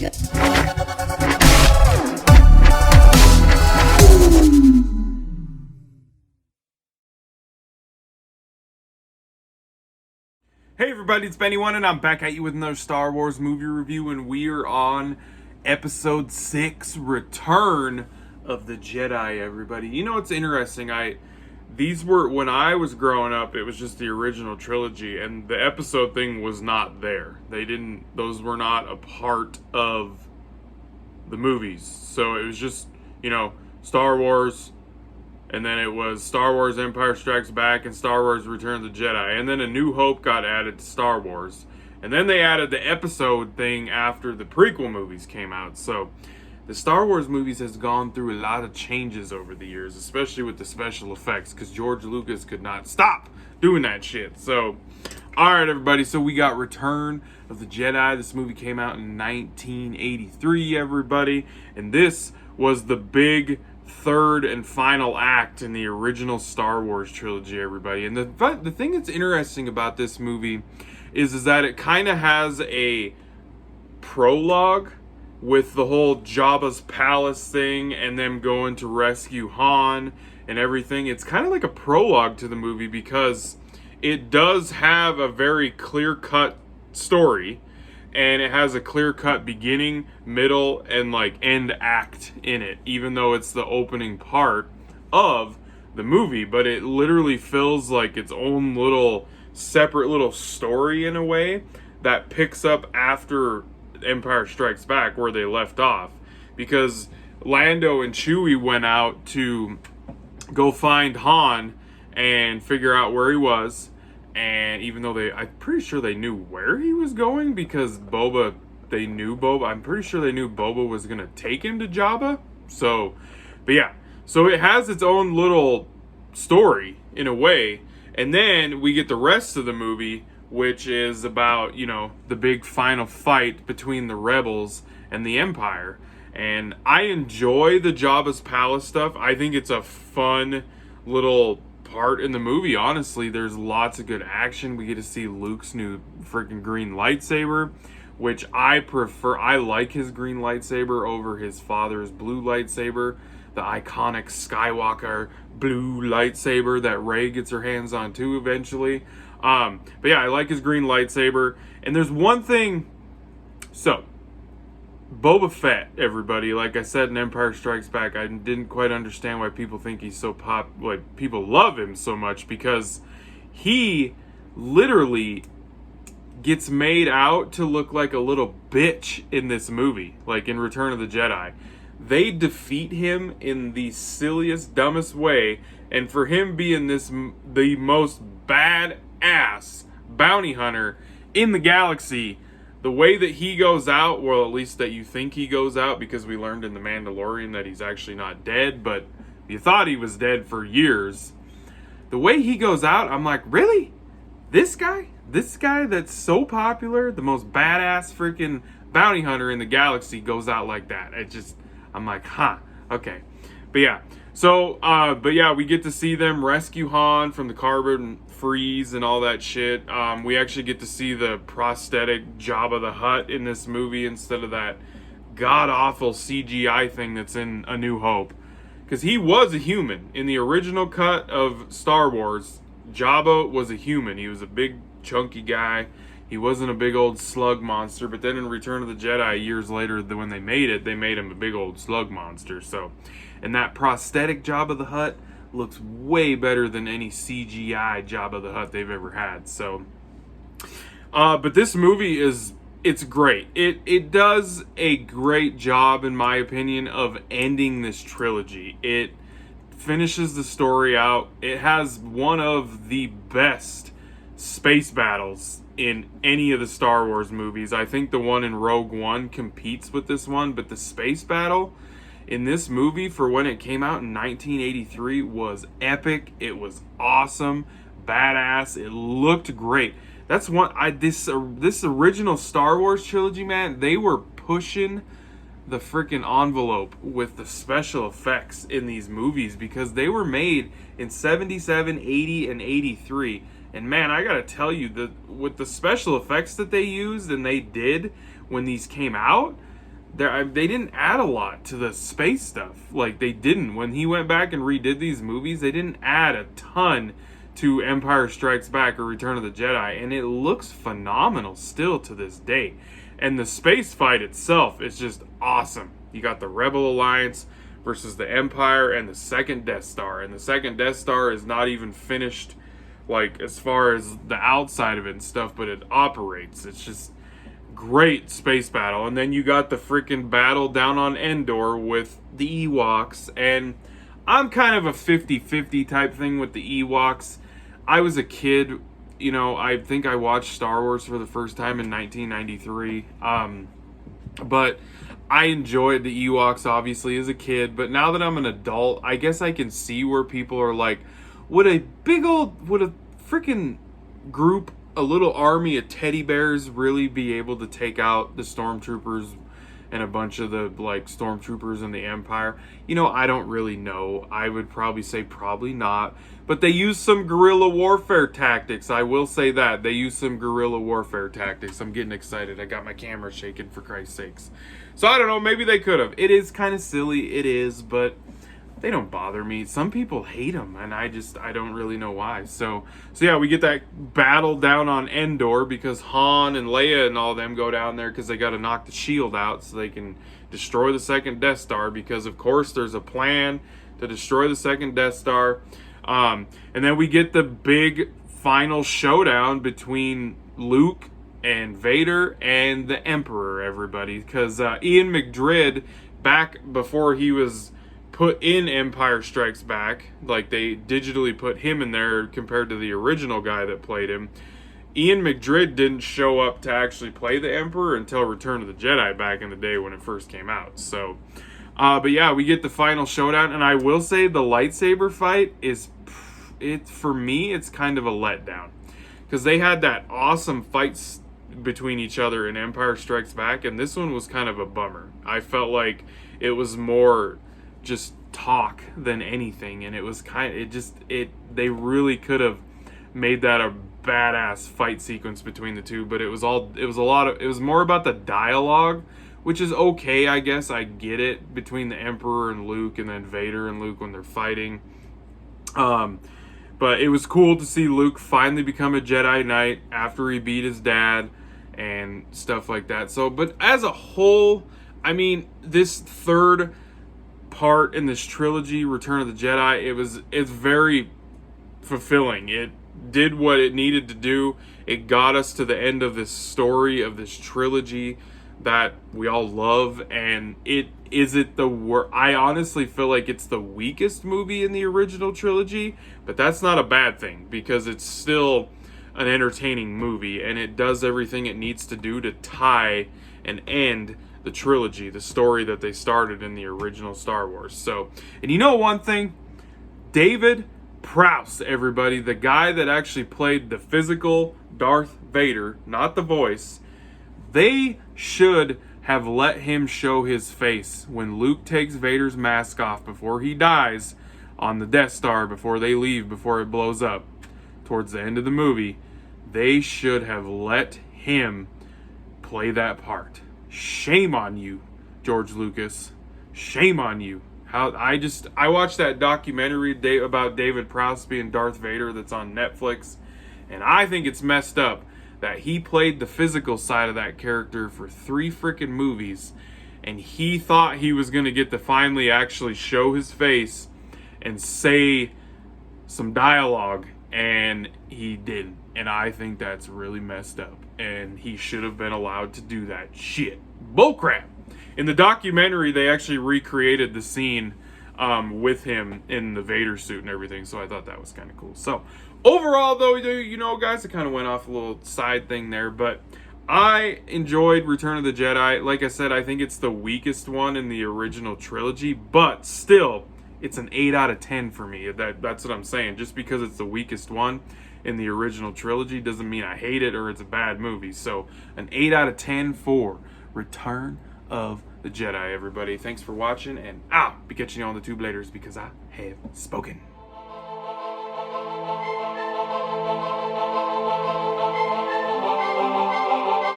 Hey everybody, it's Benny One, and I'm back at you with another Star Wars movie review, and we are on Episode 6, Return of the Jedi, everybody. You know what's interesting? These were, when I was growing up, it was just the original trilogy, and the episode thing was not there. Those were not a part of the movies. So it was just, Star Wars, and then it was Star Wars Empire Strikes Back and Star Wars Return of the Jedi. And then A New Hope got added to Star Wars. And then they added the episode thing after the prequel movies came out. So the Star Wars movies has gone through a lot of changes over the years, especially with the special effects, because George Lucas could not stop doing that shit. So, alright everybody, so we got Return of the Jedi. This movie came out in 1983, everybody. And this was the big third and final act in the original Star Wars trilogy, everybody. And the thing that's interesting about this movie is that it kind of has a prologue with the whole Jabba's palace thing and them going to rescue Han and everything. It's kind of like a prologue to the movie because it does have a very clear-cut story, and it has a clear-cut beginning, middle, and end act in it, even though it's the opening part of the movie. But it literally feels like its own little separate little story in a way that picks up after Empire Strikes Back where they left off, because Lando and Chewie went out to go find Han and figure out where he was. And even though I'm pretty sure they knew where he was going, because they knew Boba. I'm pretty sure they knew Boba was going to take him to Jabba. So, but yeah. So it has its own little story in a way. And then we get the rest of the movie, which is about, the big final fight between the rebels and the Empire. And I enjoy the Jabba's palace stuff. I think it's a fun little part in the movie. Honestly, there's lots of good action. We get to see Luke's new freaking green lightsaber, which I prefer. I like his green lightsaber over his father's blue lightsaber, the iconic Skywalker blue lightsaber that Rey gets her hands on too eventually. But yeah, I like his green lightsaber. And there's one thing. So Boba Fett, everybody, like I said in Empire Strikes Back, I didn't quite understand why people think he's so people love him so much, because he literally gets made out to look like a little bitch in this movie, like in Return of the Jedi. They defeat him in the silliest, dumbest way, and for him being the most badass bounty hunter in the galaxy, the way that he goes out, well, at least that you think he goes out, because we learned in The Mandalorian that he's actually not dead, but you thought he was dead for years. The way he goes out, I'm like, really? This guy that's so popular, the most badass freaking bounty hunter in the galaxy, goes out like that. I'm like, okay. But yeah. So, we get to see them rescue Han from the carbon freeze and all that shit. We actually get to see the prosthetic Jabba the Hutt in this movie instead of that god-awful CGI thing that's in A New Hope. Because he was a human. In the original cut of Star Wars, Jabba was a human. He was a big, chunky guy. He wasn't a big old slug monster. But then in Return of the Jedi, years later, when they made him a big old slug monster. So, and that prosthetic Jabba the Hutt looks way better than any CGI Jabba the Hutt they've ever had. So, but this movie it's great. It does a great job, in my opinion, of ending this trilogy. It finishes the story out. It has one of the best space battles in any of the Star Wars movies. I think the one in Rogue One competes with this one, but the space battle in this movie for when it came out in 1983 was epic. It was awesome, badass. It looked great. That's one. This original Star Wars trilogy, man, they were pushing the freaking envelope with the special effects in these movies, because they were made in 77, 80, and 83. And man, I gotta tell you, with the special effects that they used and they did when these came out, they didn't add a lot to the space stuff. Like, they didn't. When he went back and redid these movies, they didn't add a ton to Empire Strikes Back or Return of the Jedi, and it looks phenomenal still to this day. And the space fight itself is just awesome. You got the Rebel Alliance versus the Empire and the second Death Star, and the second Death Star is not even finished, like, as far as the outside of it and stuff, but it operates. It's just great space battle. And then you got the freaking battle down on Endor with the Ewoks, and I'm kind of a 50-50 type thing with the Ewoks. I was a kid, you know, I think I watched Star Wars for the first time in 1993, but I enjoyed the Ewoks obviously as a kid, but now that I'm an adult, I guess I can see where people are like, would a freaking group, a little army of teddy bears really be able to take out the stormtroopers and a bunch of the, like, stormtroopers in the Empire? You know, I don't really know. I would probably say probably not. But they use some guerrilla warfare tactics. I will say that. They use some guerrilla warfare tactics. I'm getting excited. I got my camera shaking, for Christ's sakes. So I don't know. Maybe they could have. It is kind of silly. It is, but they don't bother me. Some people hate them, and I don't really know why. So yeah, we get that battle down on Endor because Han and Leia and all them go down there because they got to knock the shield out so they can destroy the second Death Star, because of course there's a plan to destroy the second Death Star. And then we get the big final showdown between Luke and Vader and the Emperor, everybody, because Ian McDiarmid, back before he was put in Empire Strikes Back, like they digitally put him in there compared to the original guy that played him, Ian McDiarmid didn't show up to actually play the Emperor until Return of the Jedi back in the day when it first came out. So but yeah, we get the final showdown, and I will say the lightsaber fight for me, it's kind of a letdown, because they had that awesome fights between each other in Empire Strikes Back, and this one was kind of a bummer. I felt like it was more just talk than anything, and it was they really could have made that a badass fight sequence between the two, but it was more about the dialogue, which is okay, I guess. I get it, between the Emperor and Luke, and then Vader and Luke when they're fighting. But it was cool to see Luke finally become a Jedi Knight after he beat his dad and stuff like that. So, but as a whole, I mean, this third part in this trilogy, Return of the Jedi, it's very fulfilling. It did what it needed to do. It got us to the end of this story, of this trilogy that we all love, and I honestly feel like it's the weakest movie in the original trilogy, but that's not a bad thing, because it's still an entertaining movie, and it does everything it needs to do to tie and end the trilogy, the story that they started in the original Star Wars. So, and you know one thing, David Prowse, everybody, the guy that actually played the physical Darth Vader, not the voice, they should have let him show his face when Luke takes Vader's mask off before he dies on the Death Star, before they leave, before it blows up towards the end of the movie. They should have let him play that part. Shame on you, George Lucas. Shame on you. I watched that documentary about David Prowse being Darth Vader that's on Netflix, and I think it's messed up that he played the physical side of that character for 3 freaking movies, and he thought he was going to get to finally actually show his face and say some dialogue, and he didn't. And I think that's really messed up, and he should have been allowed to do that shit. Bullcrap. In the documentary, they actually recreated the scene with him in the Vader suit and everything, so I thought that was kind of cool. So overall, though, you know, guys, it kind of went off a little side thing there, but I enjoyed Return of the Jedi. Like I said, I think it's the weakest one in the original trilogy, but still, it's an 8 out of 10 for me. That's what I'm saying. Just because it's the weakest one in the original trilogy doesn't mean I hate it or it's a bad movie. So an 8 out of 10 for Return of the Jedi, everybody. Thanks for watching, and I'll be catching you on the tube later, because I have spoken.